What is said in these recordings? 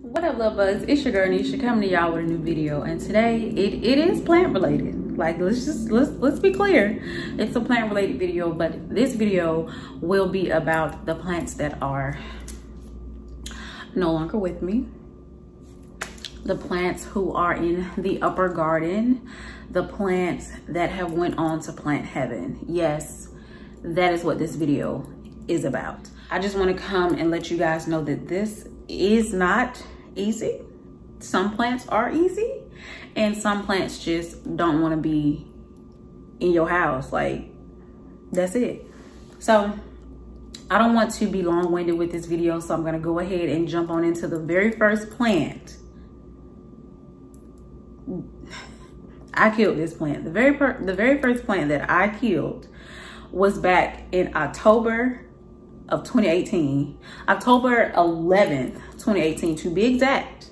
What up, love bugs? It's your girl Nisha coming to y'all with a new video, and today it is plant related. Like, let's be clear, it's a plant related video, but this video will be about the plants that are no longer with me, the plants who are in the upper garden, the plants that have went on to plant heaven. Yes, that is what this video is about. I just want to come and let you guys know that this is not easy. Some plants are easy and some plants just don't want to be in your house. Like, that's it. So I don't want to be long-winded with this video, so I'm going to go ahead and jump on into the very first plant. I killed this plant. The very first plant that I killed was back in October of 2018, October 11th, 2018 to be exact.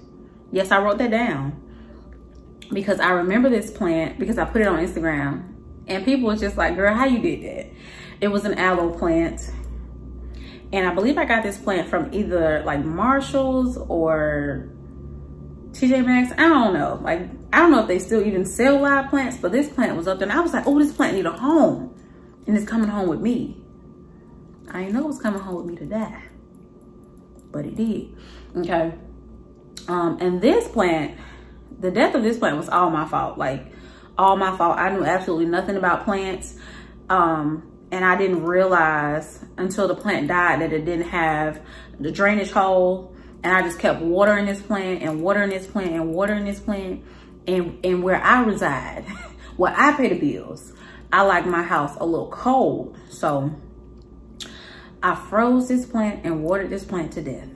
Yes, I wrote that down because I remember this plant because I put it on Instagram and people was just like, girl, how you did that? It was an aloe plant. And I believe I got this plant from either like Marshall's or TJ Maxx. I don't know. Like, I don't know if they still even sell live plants, but this plant was up there and I was like, oh, this plant need a home and it's coming home with me. I didn't know it was coming home with me to die, but it did. Okay. And this plant, the death of this plant was all my fault. Like, all my fault. I knew absolutely nothing about plants. And I didn't realize until the plant died that it didn't have the drainage hole. And I just kept watering this plant and watering this plant and watering this plant. And where I reside, where I pay the bills, I like my house a little cold. So I froze this plant and watered this plant to death.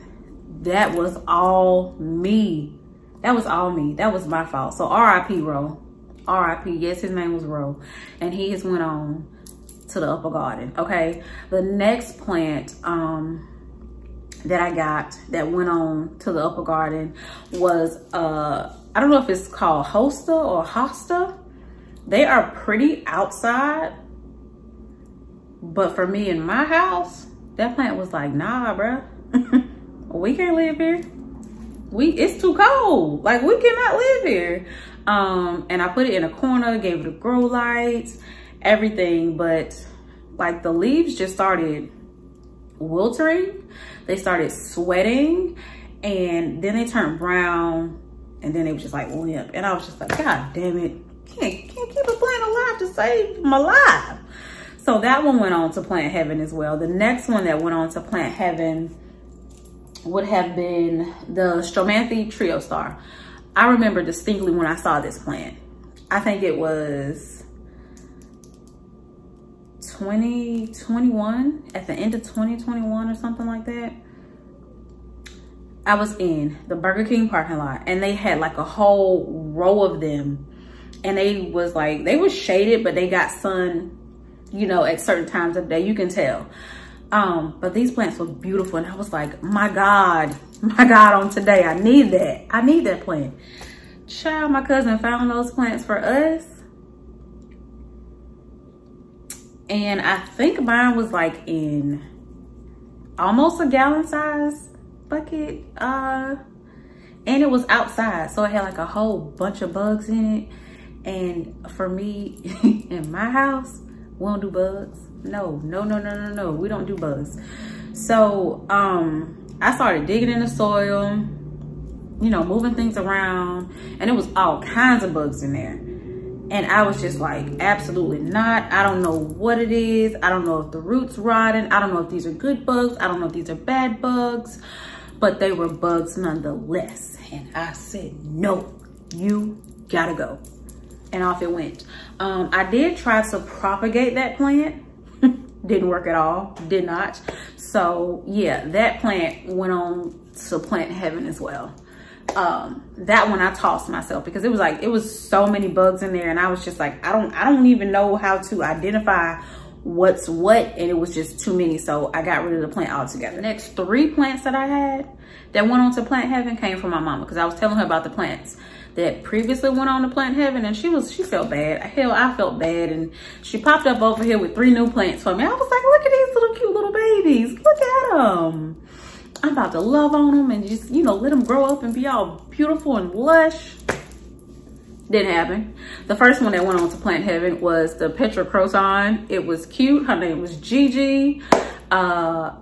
That was all me. That was all me. That was my fault. So R.I.P. Ro. R.I.P. Yes, his name was Ro. And he has went on to the upper garden. Okay. The next plant that I got that went on to the upper garden was, I don't know if it's called Hosta or Hosta. They are pretty outside. But for me in my house, that plant was like, nah, bruh. We can't live here. It's too cold. Like, we cannot live here. And I put it in a corner, gave it a grow light, everything. But like, the leaves just started wilting. They started sweating. And then they turned brown. And then they was just like limp. And I was just like, God damn it. Can't keep a plant alive to save my life. So that one went on to plant heaven as well. The next one that went on to plant heaven would have been the Stromathi Triostar. I remember distinctly when I saw this plant. I think it was 2021, at the end of 2021 or something like that. I was in the Burger King parking lot and they had like a whole row of them. And they was like, they were shaded, but they got sun, you know, at certain times of the day, you can tell. But these plants were beautiful. And I was like, my God, on today, I need that. I need that plant. Child, my cousin found those plants for us. And I think mine was like in almost a gallon size bucket. And it was outside. So it had like a whole bunch of bugs in it. And for me, in my house, we don't do bugs. No. We don't do bugs. So I started digging in the soil, you know, moving things around, and it was all kinds of bugs in there. And I was just like, absolutely not. I don't know what it is. I don't know if the root's rotting. I don't know if these are good bugs. I don't know if these are bad bugs, but they were bugs nonetheless. And I said, no, you gotta go. And off it went. I did try to propagate that plant. Didn't work at all. Did not. So yeah, that plant went on to plant heaven as well. That one I tossed myself because it was so many bugs in there, and I was just like, I don't even know how to identify what's what, and it was just too many. So I got rid of the plant altogether. The next 3 plants that I had that went on to plant heaven came from my mama, because I was telling her about the plants that previously went on to plant heaven, and she felt bad. Hell, I felt bad, and she popped up over here with 3 new plants for me. I was like, look at these little cute little babies. Look at them. I'm about to love on them and just, you know, let them grow up and be all beautiful and lush. Didn't happen. The first one that went on to plant heaven was the Petra Croissant. It was cute. Her name was Gigi. I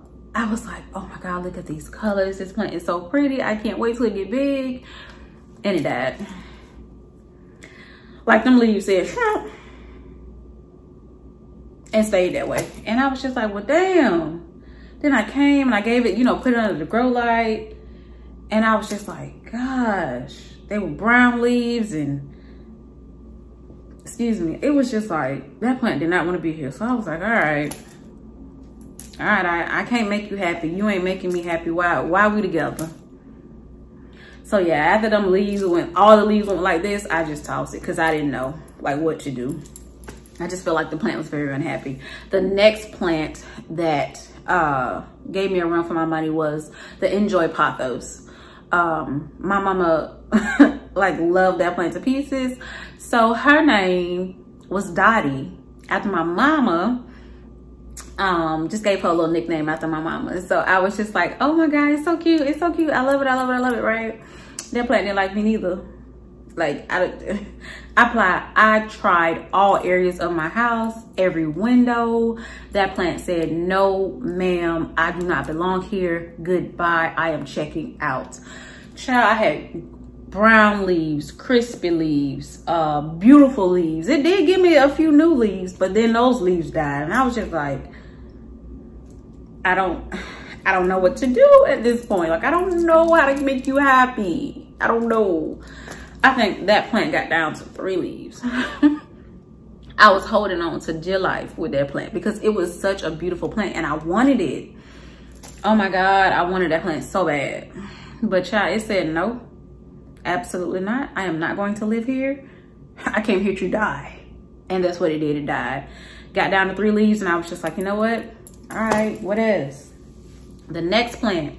was like, oh my God, look at these colors. This plant is so pretty. I can't wait till it get big. And it died. Like them leaves said, shrimp. And stayed that way. And I was just like, well, damn. Then I came and I gave it, you know, put it under the grow light. And I was just like, gosh, they were brown leaves and, excuse me, it was just like, that plant did not want to be here. So I was like, all right, I can't make you happy. You ain't making me happy. Why we together? So yeah, after them leaves, when all the leaves went like this, I just tossed it because I didn't know like what to do. I just feel like the plant was very unhappy. The next plant that gave me a run for my money was the Enjoy Pothos. My mama like loved that plant to pieces. So her name was Dottie, after my mama. Just gave her a little nickname after my mama. So I was just like, oh my God, it's so cute. It's so cute. I love it. I love it. I love it. Right. That plant didn't like me neither. Like I tried all areas of my house, every window. That plant said, no, ma'am, I do not belong here. Goodbye. I am checking out. Child, I had brown leaves, crispy leaves, beautiful leaves. It did give me a few new leaves, but then those leaves died. And I was just like, I don't know what to do at this point. Like, I don't know how to make you happy. I don't know. I think that plant got down to 3 leaves. I was holding on to dear life with that plant because it was such a beautiful plant and I wanted it. Oh my God, I wanted that plant so bad. But child, it said no, absolutely not. I am not going to live here. I came here to die. And that's what it did, it died. Got down to 3 leaves and I was just like, you know what? All right, what is? The next plant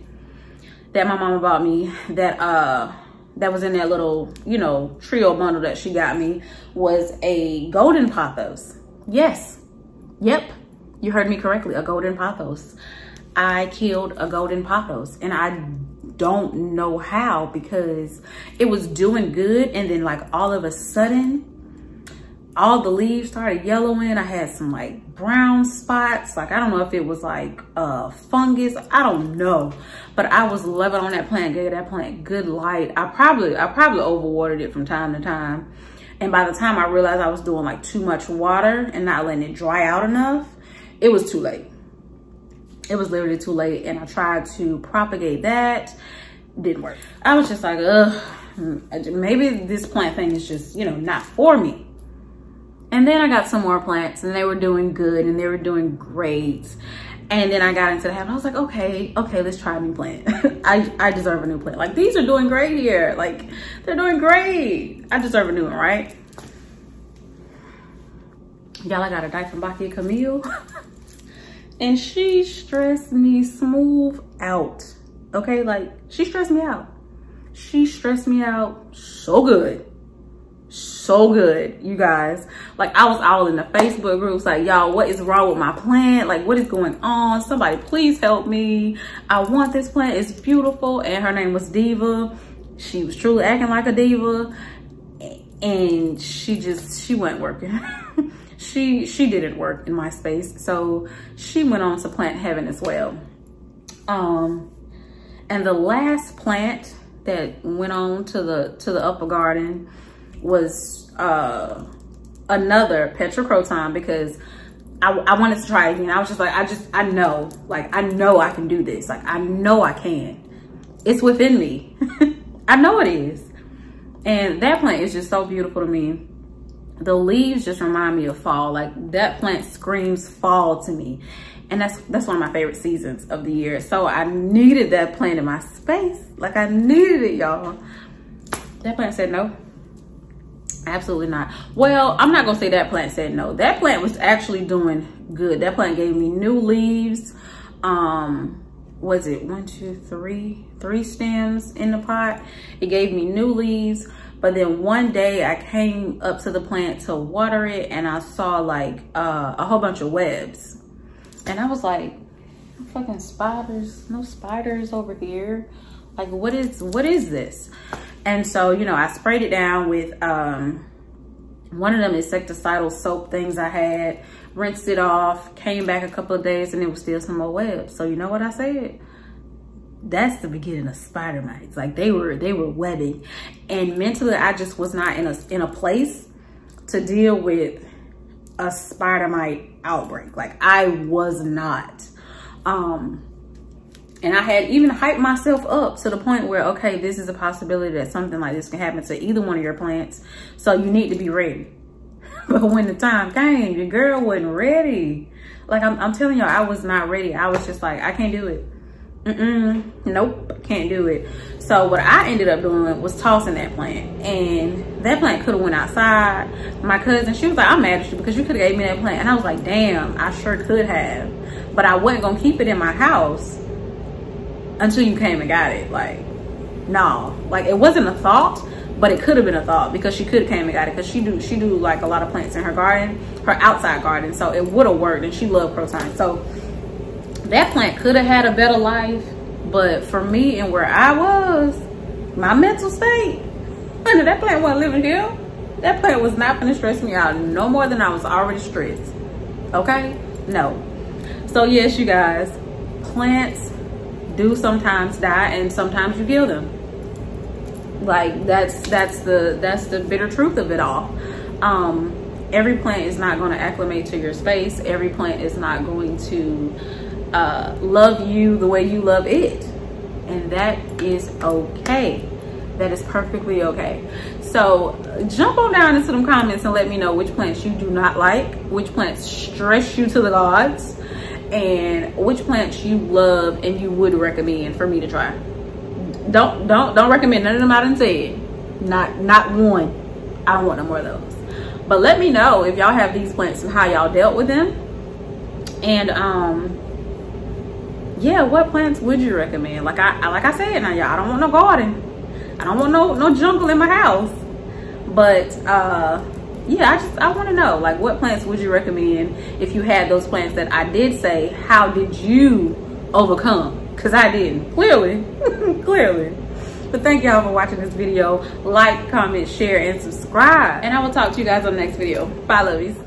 that my mama bought me that was in that little, you know, trio bundle that she got me was a golden pothos. Yes, yep, you heard me correctly, a golden pothos. I killed a golden pothos and I don't know how because it was doing good and then like all of a sudden all the leaves started yellowing. I had some like brown spots. Like, I don't know if it was like fungus. I don't know. But I was loving on that plant, gave that plant good light. I probably overwatered it from time to time. And by the time I realized I was doing like too much water and not letting it dry out enough, it was too late. It was literally too late. And I tried to propagate that. Didn't work. I was just like, ugh, maybe this plant thing is just, you know, not for me. And then I got some more plants and they were doing good and they were doing great. And then I got into the habit. I was like, okay, let's try a new plant. I deserve a new plant. Like, these are doing great here. Like, they're doing great. I deserve a new one, right? Y'all, I got a Dieffenbachia Camille. And she stressed me smooth out. Okay, like, she stressed me out. She stressed me out so good. So good, you guys. Like, I was all in the Facebook groups like, y'all, what is wrong with my plant? Like, what is going on? Somebody please help me. I want this plant. It's beautiful. And her name was Diva. She was truly acting like a diva. And she wasn't working. she didn't work in my space. So she went on to plant heaven as well. And the last plant that went on to the upper garden was another Petra Croissant because I wanted to try it again. I was just like, I know I can do this. Like, I know I can. It's within me. I know it is. And that plant is just so beautiful to me. The leaves just remind me of fall. Like, that plant screams fall to me. And that's one of my favorite seasons of the year. So I needed that plant in my space. Like, I needed it, y'all. That plant said no. Absolutely not. Well, I'm not gonna say that plant said no. That plant was actually doing good. That plant gave me new leaves. Was it 1, 2, 3 stems in the pot? It gave me new leaves. But then one day I came up to the plant to water it and I saw like a whole bunch of webs. And I was like, Fucking spiders. No spiders over here. Like, what is this? And so, you know, I sprayed it down with one of them insecticidal soap things I had, rinsed it off, came back a couple of days, and it was still some more webs. So you know what I said? That's the beginning of spider mites. Like, they were webbing. And mentally, I just was not in a place to deal with a spider mite outbreak. Like, I was not. And I had even hyped myself up to the point where, okay, this is a possibility that something like this can happen to either one of your plants. So you need to be ready. But when the time came, your girl wasn't ready. Like, I'm telling y'all, I was not ready. I was just like, I can't do it. Nope, can't do it. So what I ended up doing was tossing that plant. And that plant could have went outside. My cousin, she was like, I'm mad at you because you could have gave me that plant. And I was like, damn, I sure could have. But I wasn't going to keep it in my house until you came and got it. Like, no, like, it wasn't a thought, but it could have been a thought because she could have came and got it, because she do like a lot of plants in her garden, her outside garden. So it would have worked, and she loved Croissant. So that plant could have had a better life, but for me and where I was, my mental state, that plant wasn't living here. That plant was not gonna stress me out no more than I was already stressed. Okay, no. So yes, you guys, plants do sometimes die, and sometimes you kill them. Like, that's the bitter truth of it all. Every plant is not going to acclimate to your space. Every plant is not going to love you the way you love it, and that is okay. That is perfectly okay. So jump on down into them comments and let me know which plants you do not like, which plants stress you to the gods, and which plants you love and you would recommend for me to try. Don't recommend none of them I done said. Not one. I don't want no more of those. But let me know if y'all have these plants and how y'all dealt with them. And yeah, what plants would you recommend? Like I said, now y'all, I don't want no garden. I don't want no jungle in my house. But yeah, I want to know, like, what plants would you recommend if you had those plants that I did say? How did you overcome? Because I didn't, clearly. Clearly. But thank y'all for watching this video. Like, comment, share, and subscribe, and I will talk to you guys on the next video. Bye, lovies.